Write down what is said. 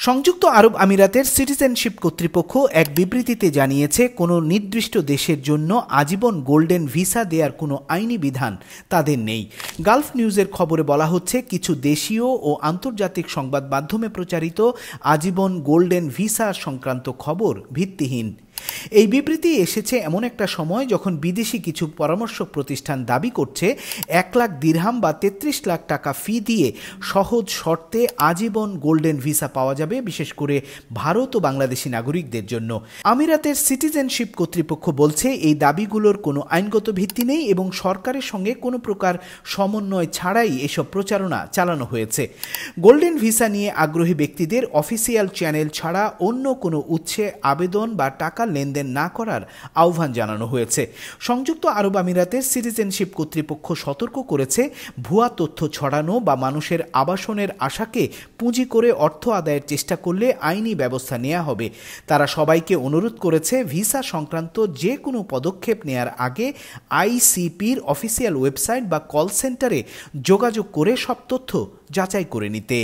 সংযুক্ত আরব আমিরাতের সিটিজেনশিপ কর্তৃপক্ষ এক বিবৃতিতে জানিয়েছে, কোনো নির্দিষ্ট দেশের জন্য আজীবন গোল্ডেন ভিসা দেওয়ার কোনো আইনি বিধান তাদের নেই। গালফ নিউজের খবরে বলা হচ্ছে, কিছু দেশীয় ও আন্তর্জাতিক সংবাদ মাধ্যমে প্রচারিত আজীবন গোল্ডেন ভিসা সংক্রান্ত খবর ভিত্তিহীন। এই বিবৃতি এসেছে এমন একটা সময় যখন বিদেশি কিছু পরামর্শক প্রতিষ্ঠান দাবি করছে 1 লাখ দিরহাম বা 33 লাখ টাকা ফি দিয়ে সহজ শর্তে আজীবন গোল্ডেন ভিসা পাওয়া যাবে, বিশেষ করে ভারত ও বাংলাদেশি নাগরিকদের জন্য। আমিরাতের সিটিজেনশিপ কর্তৃপক্ষ বলছে, এই দাবিগুলোর কোনো আইনগত ভিত্তি নেই এবং সরকারের সঙ্গে কোনো প্রকার সমন্বয় ছাড়াই এসব প্রচারণা চালানো হয়েছে। গোল্ডেন ভিসা নিয়ে আগ্রহী ব্যক্তিদের অফিসিয়াল চ্যানেল ছাড়া অন্য কোনো উৎসে আবেদন বা টাকা লেনদেন না করার আহ্বান জানানো হয়েছে। সংযুক্ত আরব আমিরাতের সিটিজেনশিপ কর্তৃপক্ষ সতর্ক করেছে, ভুয়া তথ্য ছড়ানো বা মানুষের আবাসনের আশাকে পুঁজি করে অর্থ আদায়ের চেষ্টা করলে আইনি ব্যবস্থা নেওয়া হবে। তারা সবাইকে অনুরোধ করেছে, ভিসা সংক্রান্ত যে কোনো পদক্ষেপ নেয়ার আগে আইসিপির অফিসিয়াল ওয়েবসাইট বা কল সেন্টারে যোগাযোগ করে সব তথ্য যাচাই করে নিতে।